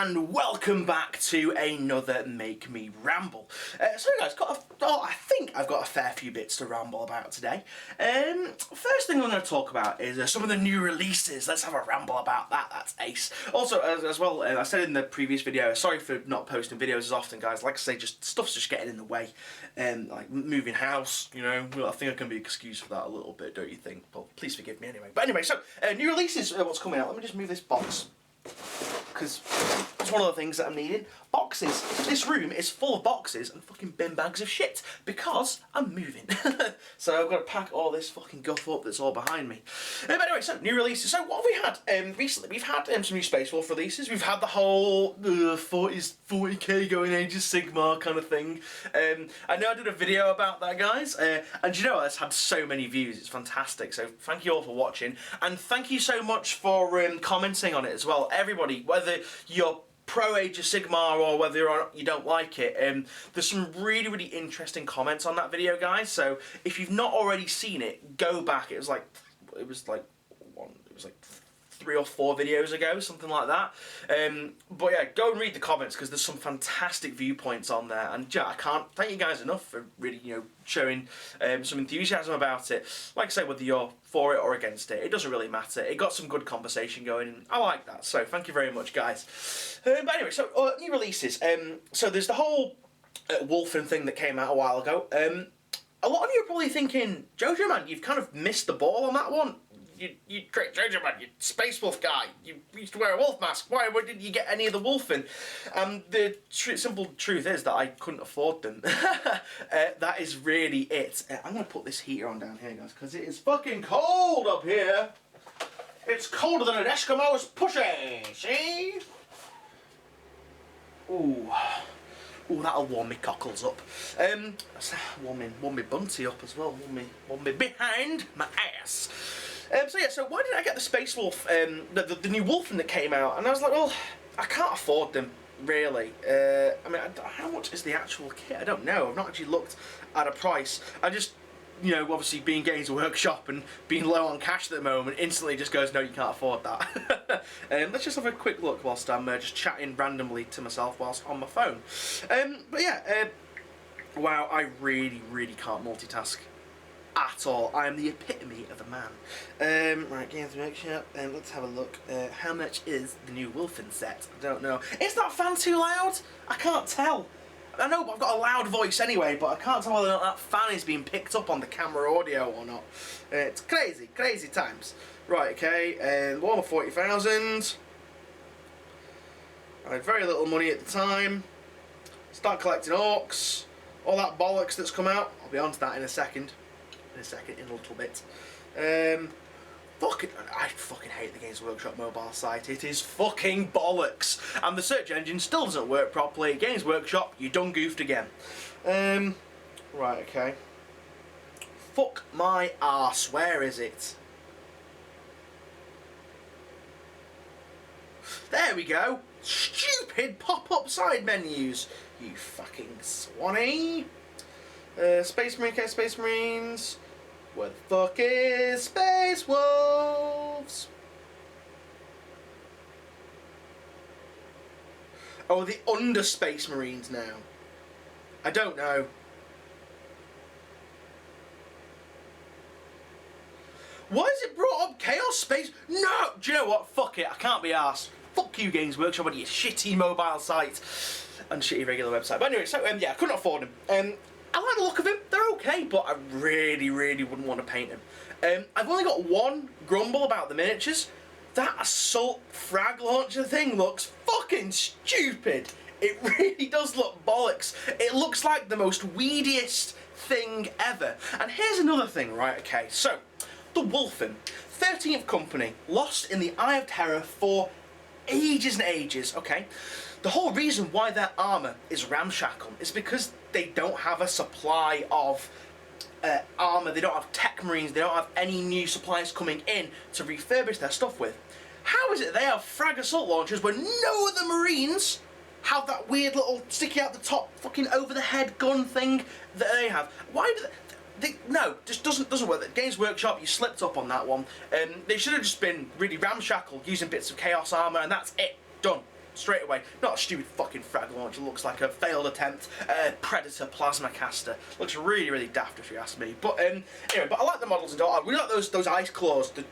and welcome back to another Make Me Ramble. So guys, I think I've got a fair few bits to ramble about today. First thing I'm going to talk about is some of the new releases. Let's have a ramble about that, that's ace. Also, as well, I said in the previous video, sorry for not posting videos as often, guys. Like I say, stuff's just getting in the way. Like moving house, you know, well, I think I can be excused for that a little bit, don't you think? Well, please forgive me anyway. But anyway, so, new releases, what's coming out. Let me just move this box, because it's one of the things that I'm needing. Boxes. This room is full of boxes and fucking bin bags of shit because I'm moving. So I've got to pack all this fucking guff up that's all behind me. But anyway, so new releases. So what have we had recently? We've had some new Space Wolf releases. We've had the whole 40k going Age of Sigmar kind of thing. I know I did a video about that, guys, and you know what? It's had so many views. It's fantastic. So thank you all for watching, and thank you so much for commenting on it as well. Everybody, whether you're pro Age of Sigmar or whether or not you don't like it, there's some really interesting comments on that video, guys. So if you've not already seen it, go back. It was like 3 or 4 videos ago, something like that. But yeah, go and read the comments because there's some fantastic viewpoints on there, and yeah, I can't thank you guys enough for really, you know, showing some enthusiasm about it. Like I say, whether you're for it or against it, it doesn't really matter. It got some good conversation going, and I like that. So thank you very much, guys. But anyway, so new releases. So there's the whole Wolfen thing that came out a while ago. A lot of you are probably thinking, Jojo man, you've kind of missed the ball on that one. You great Jojo man, you Space Wolf guy, you used to wear a wolf mask, why didn't you get any of the Wolfen? The simple truth is that I couldn't afford them. That is really it. I'm going to put this heater on down here, guys, because it is fucking cold up here. It's colder than an Eskimo's pussy, see? Ooh, that'll warm me cockles up. Warm me bunty up as well, warm me behind my ass. So why did I get the Space Wolf, the new Wolfen that came out? And I was like, well, I can't afford them, really. I mean, how much is the actual kit? I don't know. I've not actually looked at a price. I just, you know, obviously being Games Workshop and being low on cash at the moment, instantly just goes, no, you can't afford that. Let's just have a quick look whilst I'm just chatting randomly to myself whilst on my phone. But yeah, wow, I really can't multitask at all. I am the epitome of a man. Right, Games Workshop, let's have a look. How much is the new Wolfen set? I don't know. Is that fan too loud? I can't tell. I know I've got a loud voice anyway, but I can't tell whether or not that fan is being picked up on the camera audio or not. It's crazy times. Right, okay, one of 40,000. I had very little money at the time. Start collecting orcs. All that bollocks that's come out. I'll be on to that in a second. In a little bit. I fucking hate the Games Workshop mobile site. It is fucking bollocks. And the search engine still doesn't work properly. Games Workshop, you done goofed again. Right, okay. Fuck my arse. Where is it? There we go. Stupid pop-up side menus. You fucking swanny. Space Marines. Where the fuck is Space Wolves? Oh, the under Space Marines now. I don't know. Why is it brought up Chaos Space? No! Do you know what? Fuck it. I can't be arsed. Fuck you, Games Workshop, on your shitty mobile site and shitty regular website. But anyway, so yeah, I couldn't afford them. I like the look of them, they're okay, but I really wouldn't want to paint them. I've only got one grumble about the miniatures. That assault frag launcher thing looks fucking stupid. It really does look bollocks. It looks like the most weediest thing ever. And here's another thing, right, okay, so, the Wolfen, 13th Company, lost in the Eye of Terror for ages and ages, okay? The whole reason why their armour is ramshackle is because they don't have a supply of armour, they don't have tech marines, they don't have any new supplies coming in to refurbish their stuff with. How is it they have frag assault launchers when no other marines have that weird little sticky out the top fucking over the head gun thing that they have? Why do no, just doesn't work. Games Workshop, you slipped up on that one. They should have just been really ramshackle, using bits of chaos armour, and that's it. Done. straight away. Not a stupid fucking frag launcher. Looks like a failed attempt at a Predator plasma caster. Looks really, really daft if you ask me. But anyway, but I like the models. We like those ice claws, the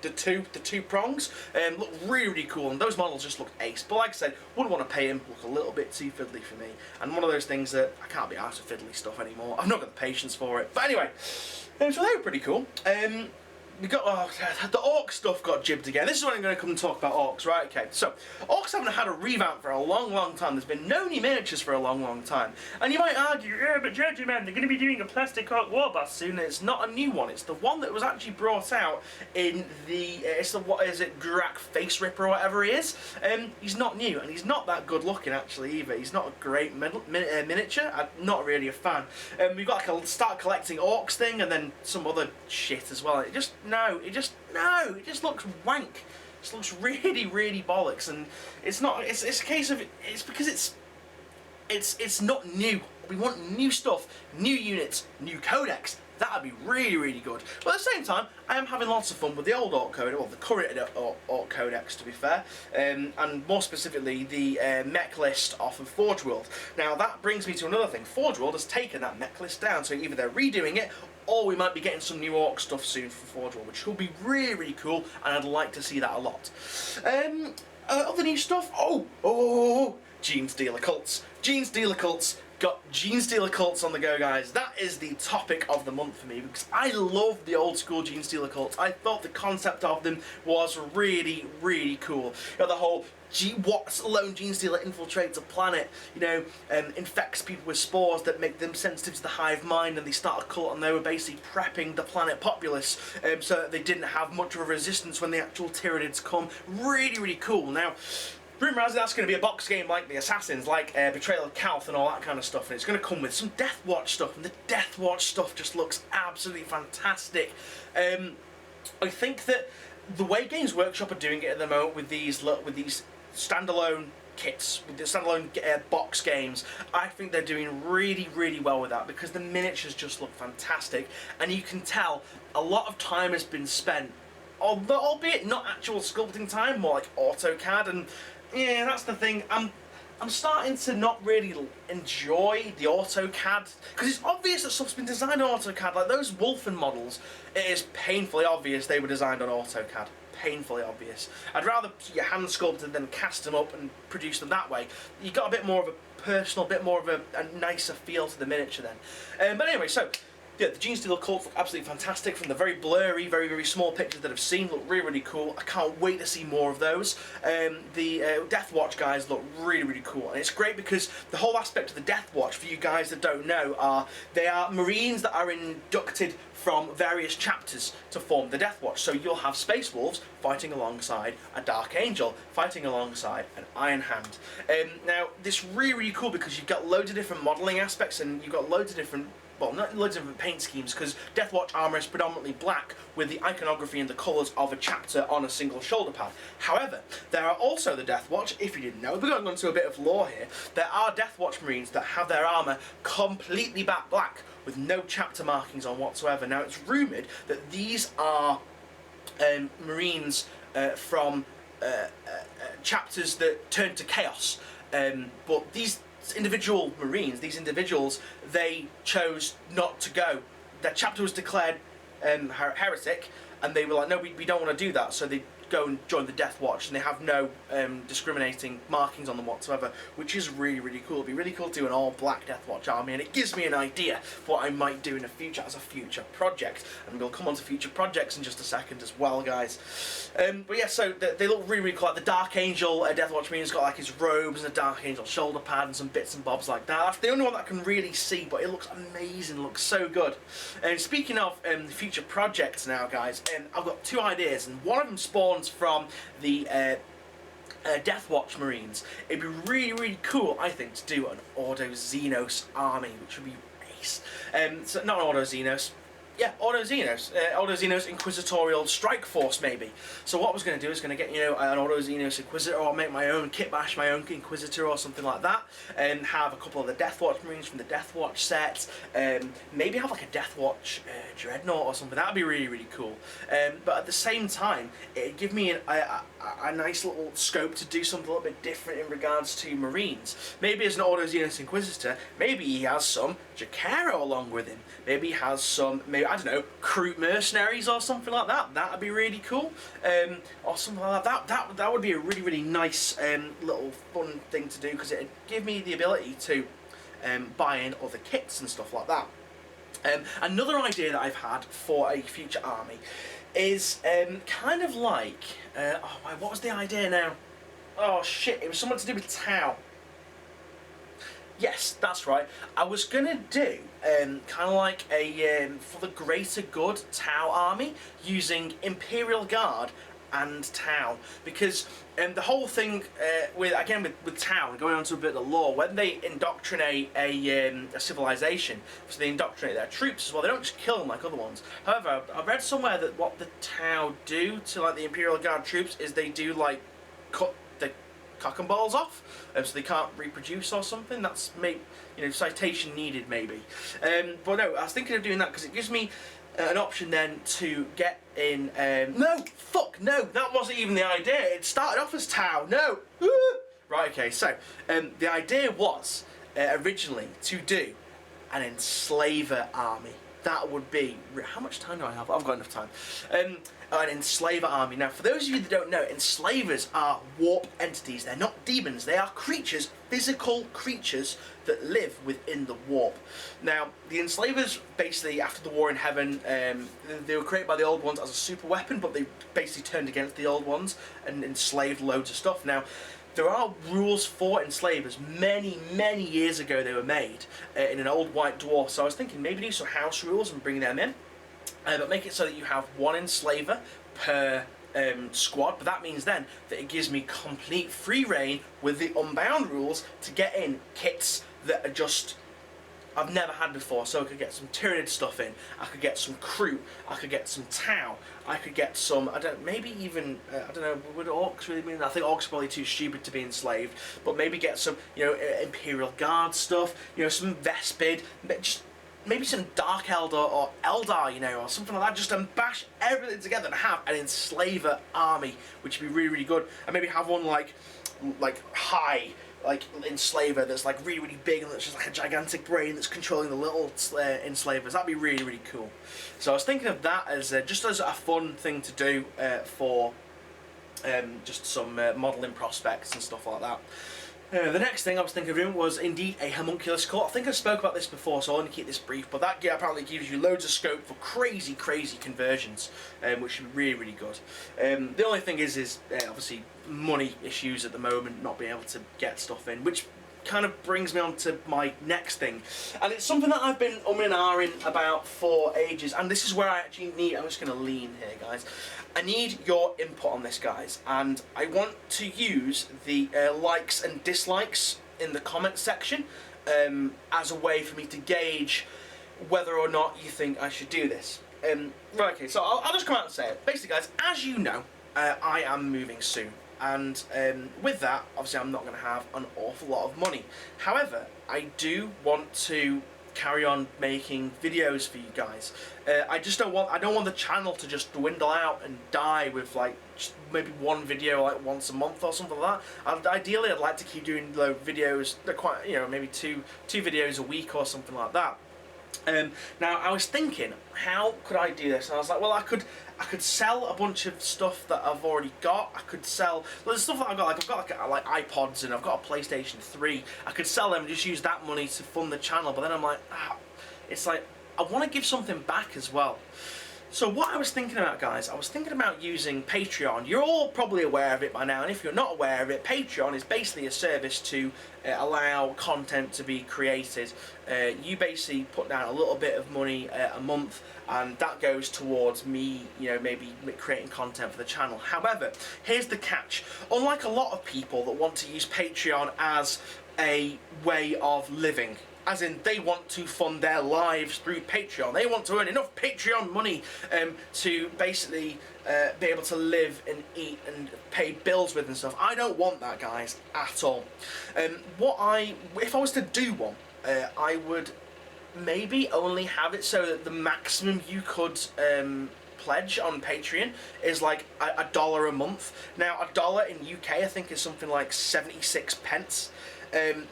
two prongs. Look really, really cool, and those models just look ace. But like I said, wouldn't want to pay him. Look a little bit too fiddly for me, and one of those things that I can't be arsed with fiddly stuff anymore. I've not got the patience for it. But anyway, so they were pretty cool. We got the orc stuff got jibbed again. This is when I'm going to come and talk about orcs, right? Okay, so orcs haven't had a revamp for a long, long time. There's been no new miniatures for a long, long time. And you might argue, yeah, but Jojo man, they're going to be doing a plastic orc warboss soon. It's not a new one. It's the one that was actually brought out in the what is it, Grak Face Ripper or whatever he is. He's not new, and he's not that good looking actually either. He's not a great miniature. I'm not really a fan. We've got like a start collecting orcs thing, and then some other shit as well. It just looks wank. It just looks really, really bollocks, and it's not. It's a case of it's because it's not new. We want new stuff, new units, new codex. That'd be really, really good. But at the same time, I am having lots of fun with the old Orc Codex, well, the current Orc Codex, to be fair, and more specifically the mech list off of Forge World. Now that brings me to another thing. Forge World has taken that mech list down, so either they're redoing it, or we might be getting some new Orc stuff soon for Forge World, which will be really, really cool, and I'd like to see that a lot. Other new stuff? Gene Stealer Cults. Gene Stealer Cults. Got Gene Stealer Cults on the go, guys. That is the topic of the month for me, because I love the old school Gene Stealer Cults. I thought the concept of them was really, really cool. You know, the whole what lone Gene Stealer infiltrates a planet, you know, infects people with spores that make them sensitive to the hive mind, and they start a cult, and they were basically prepping the planet populace so that they didn't have much of a resistance when the actual Tyranids come. Really, really cool. Now, rumour has it that's going to be a box game like the Assassins, like Betrayal of Calth and all that kind of stuff, and it's going to come with some Death Watch stuff, and the Death Watch stuff just looks absolutely fantastic. I think that the way Games Workshop are doing it at the moment with these standalone kits, with the standalone box games, I think they're doing really, really well with that, because the miniatures just look fantastic, and you can tell a lot of time has been spent, albeit not actual sculpting time, more like AutoCAD, and yeah, that's the thing. I'm starting to not really enjoy the AutoCAD, because it's obvious that stuff's been designed on AutoCAD. Like those Wolfen models, it is painfully obvious they were designed on AutoCAD. Painfully obvious. I'd rather you hand sculpted than cast them up and produce them that way. You got a bit more of a personal, bit more of a nicer feel to the miniature then. But anyway, so yeah, the Gene Stealer Cults look absolutely fantastic. From the very blurry, very, very small pictures that I've seen, look really, really cool. I can't wait to see more of those. The Death Watch guys look really, really cool. And it's great because the whole aspect of the Death Watch, for you guys that don't know, they are Marines that are inducted from various chapters to form the Death Watch. So you'll have Space Wolves fighting alongside a Dark Angel, fighting alongside an Iron Hand. Now, this is really, really cool because you've got loads of different modelling aspects, and you've got loads of different, well, not loads of different paint schemes, because Death Watch armour is predominantly black with the iconography and the colours of a chapter on a single shoulder pad. However, there are also the Death Watch, if you didn't know, we're going on to a bit of lore here, there are Death Watch Marines that have their armour completely black with no chapter markings on whatsoever. Now, it's rumoured that these are Marines from chapters that turn to Chaos, but these individual Marines, these individuals, they chose not to go. Their chapter was declared heretic, and they were like, no, we don't want to do that, so they go and join the Death Watch, and they have no discriminating markings on them whatsoever, which is really, really cool. It'd be really cool to do an all-black Death Watch army, and it gives me an idea for what I might do in the future as a future project, and we'll come on to future projects in just a second as well, guys. But yeah, so they look really, really cool. Like the Dark Angel Death Watch Marine's got like his robes and a Dark Angel shoulder pad and some bits and bobs like that. That's the only one that I can really see, but it looks amazing, looks so good. And speaking of future projects now, guys, I've got two ideas, and one of them spawns from the Death Watch Marines. It'd be really, really cool, I think, to do an Ordo Xenos army, which would be ace. So not an Ordo Xenos, yeah, Ordo Xenos Inquisitorial Strike Force, maybe. So what I was going to do is going to get, you know, an Ordo Xenos Inquisitor, or make my own kit bash, my own Inquisitor or something like that, and have a couple of the Deathwatch Marines from the Deathwatch set, maybe have like a Deathwatch Dreadnought or something. That would be really, really cool. But at the same time, it'd give me a nice little scope to do something a little bit different in regards to Marines. Maybe as an Ordo Xenos Inquisitor, maybe he has some Jacaro along with him. Maybe he has some, maybe, I don't know, Kroot mercenaries or something like that. That would be really cool. Or something like that. That would be a really, really nice little fun thing to do, because it'd give me the ability to buy in other kits and stuff like that. Another idea that I've had for a future army is kind of like, what was the idea now? Oh shit, it was something to do with Tau. Yes, that's right. I was gonna do kind of like a for the greater good Tau army using Imperial Guard and Tau, because the whole thing with Tau, and going on to a bit of the lore, when they indoctrinate a civilization, so they indoctrinate their troops as well. They don't just kill them like other ones. However, I read somewhere that what the Tau do to like the Imperial Guard troops is they do like cut the cock and balls off, so they can't reproduce or something. That's maybe, you know, citation needed maybe. But no, I was thinking of doing that because it gives me an option then to get in. No, that wasn't even the idea. It started off as Tau. No. Right. Okay. So the idea was originally to do an enslaver army. That would be, how much time do I have? I've got enough time. An enslaver army. Now, for those of you that don't know, enslavers are warp entities. They're not demons. They are creatures, physical creatures that live within the warp. Now, the enslavers, basically, after the War in Heaven, they were created by the Old Ones as a super weapon, but they basically turned against the Old Ones and enslaved loads of stuff. Now, there are rules for enslavers. Many, many years ago they were made in an old white dwarf. So I was thinking maybe do some house rules and bring them in. But make it so that you have one enslaver per squad. But that means then that it gives me complete free reign with the Unbound rules to get in kits that are just I've never had before. So I could get some Tyranid stuff in. I could get some Kroot. I could get some Tau. I could get some, maybe even, I don't know, would Orcs really mean? I think Orcs are probably too stupid to be enslaved. But maybe get some, you know, Imperial Guard stuff, you know, some Vespid, just maybe some Dark Eldar or Eldar, you know, or something like that, just to bash everything together and have an enslaver army, which would be really, really good. And maybe have one like high, like enslaver that's like really, really big and that's just like a gigantic brain that's controlling the little enslavers. That'd be really, really cool. So I was thinking of that as just as a fun thing to do for just some modelling prospects and stuff like that. The next thing I was thinking of doing was indeed a homunculus cult. I think I spoke about this before, so I'll only keep this brief, but that apparently gives you loads of scope for crazy, crazy conversions, which should be really, really good. The only thing is obviously money issues at the moment, not being able to get stuff in, which kind of brings me on to my next thing. And it's something that I've been and ahhing about for ages, and this is where I actually need, I'm just going to lean here, guys. I need your input on this, guys, and I want to use the likes and dislikes in the comment section as a way for me to gauge whether or not you think I should do this. Right, okay, so I'll just come out and say it. Basically, guys, as you know, I am moving soon. And with that, obviously I'm not going to have an awful lot of money. However, I do want to carry on making videos for you guys. I don't want the channel to just dwindle out and die with like just maybe one video like once a month or something like that. Ideally, I'd like to keep doing videos, quite, you know, maybe two videos a week or something like that. Now I was thinking, how could I do this? And I was like, well, I could sell a bunch of stuff that I've already got. I could sell the stuff that I've got like iPods and I've got a PlayStation 3. I could sell them and just use that money to fund the channel. But then I'm like, it's like I want to give something back as well. So what I was thinking about, guys, I was thinking about using Patreon. You're all probably aware of it by now, and if you're not aware of it, Patreon is basically a service to allow content to be created. You basically put down a little bit of money a month, and that goes towards me, you know, maybe creating content for the channel. However, here's the catch. Unlike a lot of people that want to use Patreon as a way of living, as in they want to fund their lives through Patreon. They want to earn enough Patreon money to basically be able to live and eat and pay bills with and stuff. I don't want that, guys, at all. If I was to do one, I would maybe only have it so that the maximum you could pledge on Patreon is like $1 a month. Now, $1 in UK, I think, is something like 76 pence.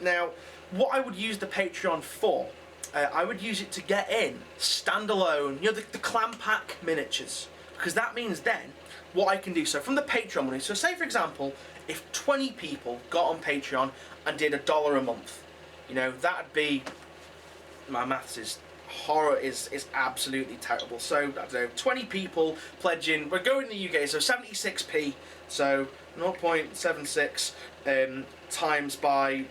Now, what I would use the Patreon for, I would use it to get in standalone, you know, the clan pack miniatures, because that means then what I can do. So from the Patreon money, so say for example, if 20 people got on Patreon and did $1 a month, you know, that'd be, my maths is horror, is absolutely terrible. So I don't know, 20 people pledging. We're going in the UK, so 76p. So 0.76 times by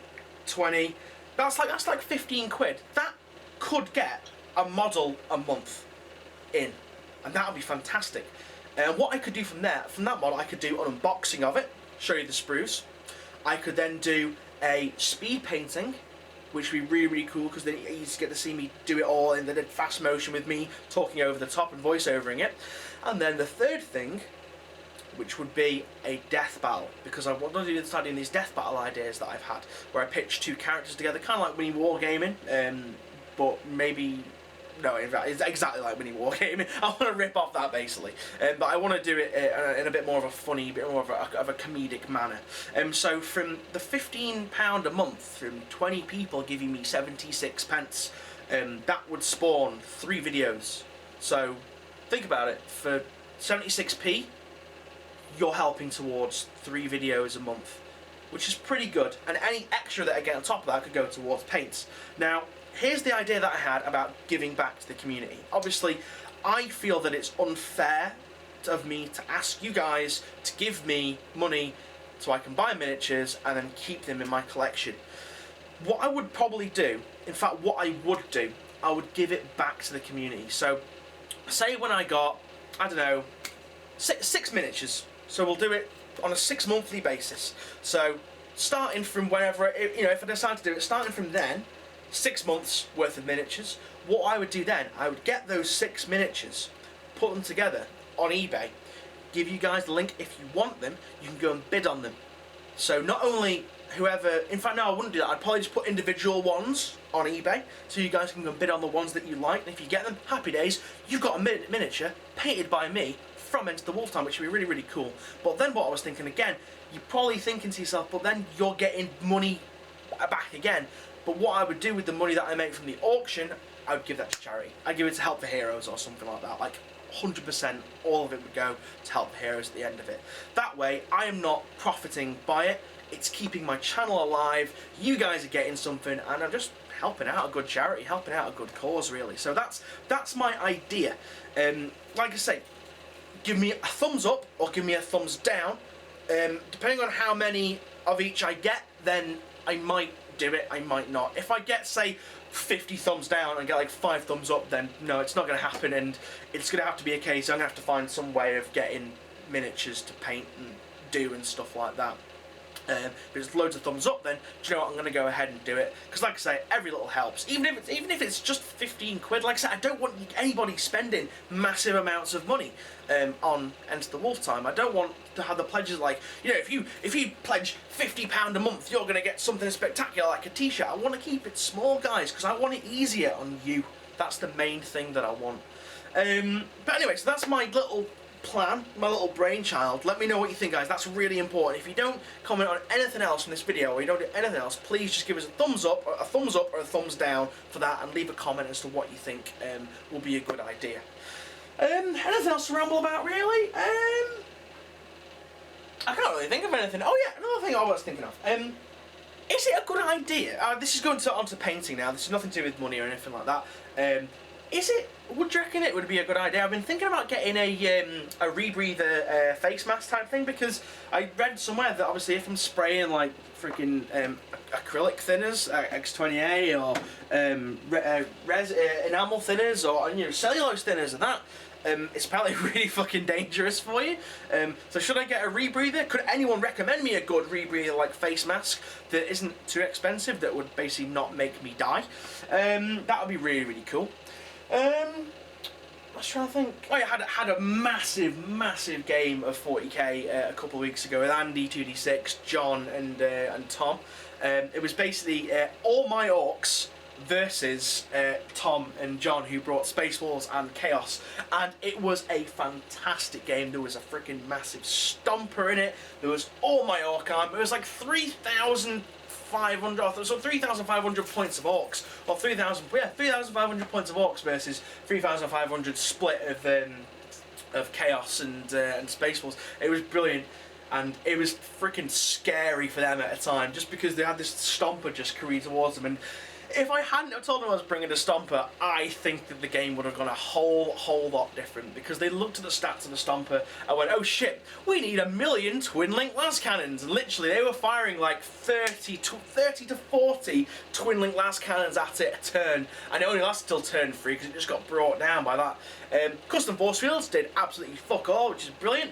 20. That's like 15 quid. That could get a model a month in, and that would be fantastic. And what I could do from that model, I could do an unboxing of it, show you the sprues. I could then do a speed painting, which would be really, really cool, because then you just get to see me do it all in the fast motion with me talking over the top and voiceovering it. And then the third thing, which would be a death battle, because I want to start doing these death battle ideas that I've had, where I pitch two characters together, kind of like Winnie Wargaming, but maybe, no, it's exactly like Winnie Wargaming. I want to rip off that, basically, but I want to do it in a bit more of a funny, bit more of a comedic manner. So from the £15 a month, from 20 people giving me 76 pence, that would spawn 3 videos. So think about it, for 76p, you're helping towards 3 videos a month, which is pretty good, and any extra that I get on top of that could go towards paints. Now, here's the idea that I had about giving back to the community. Obviously, I feel that it's unfair of me to ask you guys to give me money so I can buy miniatures and then keep them in my collection. What I would probably do, in fact what I would do, I would give it back to the community. So, say when I got, I don't know, 6 miniatures. So we'll do it on a 6 monthly basis. So starting from whenever, you know, if I decide to do it, starting from then, 6 months worth of miniatures. What I would do then, I would get those 6 miniatures, put them together on eBay, give you guys the link. If you want them, you can go and bid on them. So not only whoever, in fact no, I wouldn't do that, I'd probably just put individual ones on eBay, so you guys can go and bid on the ones that you like, and if you get them, happy days, you've got a miniature painted by me from Enter the Wolf Time, which would be really, really cool. But then what I was thinking again, you're probably thinking to yourself, but then you're getting money back again. But what I would do with the money that I make from the auction, I would give that to charity. I'd give it to Help the Heroes or something like that. Like 100%, all of it would go to Help the Heroes at the end of it. That way, I am not profiting by it. It's keeping my channel alive. You guys are getting something, and I'm just helping out a good charity, helping out a good cause, really. So that's my idea. Like I say, give me a thumbs up or give me a thumbs down. Depending on how many of each I get, then I might do it, I might not. If I get, say, 50 thumbs down and get like 5 thumbs up, then no, it's not going to happen, and it's going to have to be a case, I'm going to have to find some way of getting miniatures to paint and do and stuff like that. If there's loads of thumbs up, then do you know what, I'm going to go ahead and do it, because like I say, every little helps, even if it's just 15 quid. Like I said, I don't want anybody spending massive amounts of money on Enter the Wolf Time. I don't want to have the pledges like, you know, if you pledge £50 a month, you're going to get something spectacular like a t-shirt. I want to keep it small, guys, because I want it easier on you. That's the main thing that I want. But anyway, so that's my little plan, my little brainchild. Let me know what you think, guys. That's really important. If you don't comment on anything else in this video, or you don't do anything else, please just give us a thumbs up or a thumbs down for that, and leave a comment as to what you think will be a good idea. Anything else to ramble about, really? I can't really think of anything. Oh yeah, another thing I was thinking of. Is it a good idea? This is going onto painting now. This is nothing to do with money or anything like that. Would you reckon it would be a good idea? I've been thinking about getting a rebreather face mask type thing, because I read somewhere that obviously if I'm spraying like freaking acrylic thinners, X20A, or enamel thinners, or, you know, cellulose thinners and that, It's apparently really fucking dangerous for you. So should I get a rebreather? Could anyone recommend me a good rebreather like face mask that isn't too expensive, that would basically not make me die? That would be really, really cool. I was trying to think. Oh, yeah, had a massive game of 40k a couple of weeks ago with Andy, 2D6, John, and Tom. It was basically all my orcs versus Tom and John, who brought Space Wars and Chaos, and it was a fantastic game. There was a freaking massive stomper in it. There was all my orc arm. It was like 3,500, so 3,500 points of orcs, or 3,500 points of orcs versus 3,500 split of Chaos and Space Wars. It was brilliant. And it was freaking scary for them at a time, just because they had this stomper just carry towards them. And if I hadn't have told them I was bringing a stomper, I think that the game would have gone a whole lot different, because they looked at the stats of the stomper and went, oh shit, we need 1 million twin-link las cannons. And literally they were firing like 30 to 40 twin-link las cannons at it a turn, and it only lasted till turn 3 because it just got brought down by that. Custom force fields did absolutely fuck all, which is brilliant.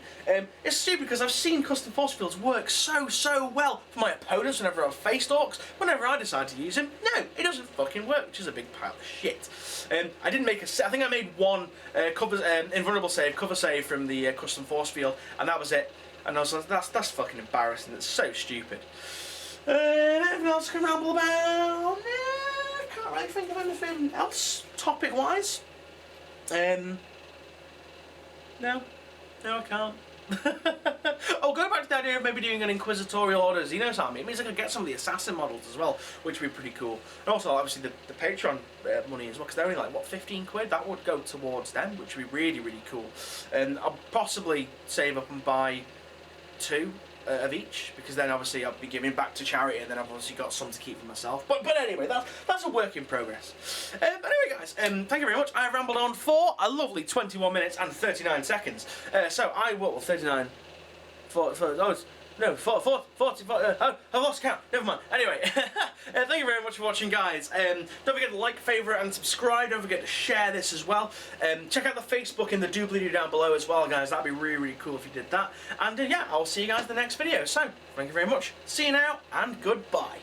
It's stupid because I've seen custom force fields work so well for my opponents whenever I've faced orcs. Whenever I decide to use them, no, it doesn't fucking work, which is a big pile of shit. I didn't make I think I made one invulnerable save, cover save from the custom force field, and that was it. And I was like, that's fucking embarrassing. That's so stupid. Anything else I can ramble about? I can't really think of anything else topic-wise. No, I can't. Oh, go back to the idea of maybe doing an inquisitorial orders. You know something? It means I could get some of the assassin models as well, which would be pretty cool. And also, obviously, the Patreon money as well, because they're only like, what, 15 quid? That would go towards them, which would be really, really cool. And I'll possibly save up and buy 2 of each, because then obviously I'll be giving back to charity, and then I've obviously got some to keep for myself. But anyway, that's a work in progress. Anyway, guys, thank you very much. I have rambled on for a lovely 21 minutes and 39 seconds. So I will 39. 40, I've lost count, never mind. Anyway, thank you very much for watching, guys. Don't forget to like, favourite and subscribe. Don't forget to share this as well. Check out the Facebook and the doobly-doo down below as well, guys. That'd be really, really cool if you did that. And yeah, I'll see you guys in the next video. So, thank you very much. See you now, and goodbye.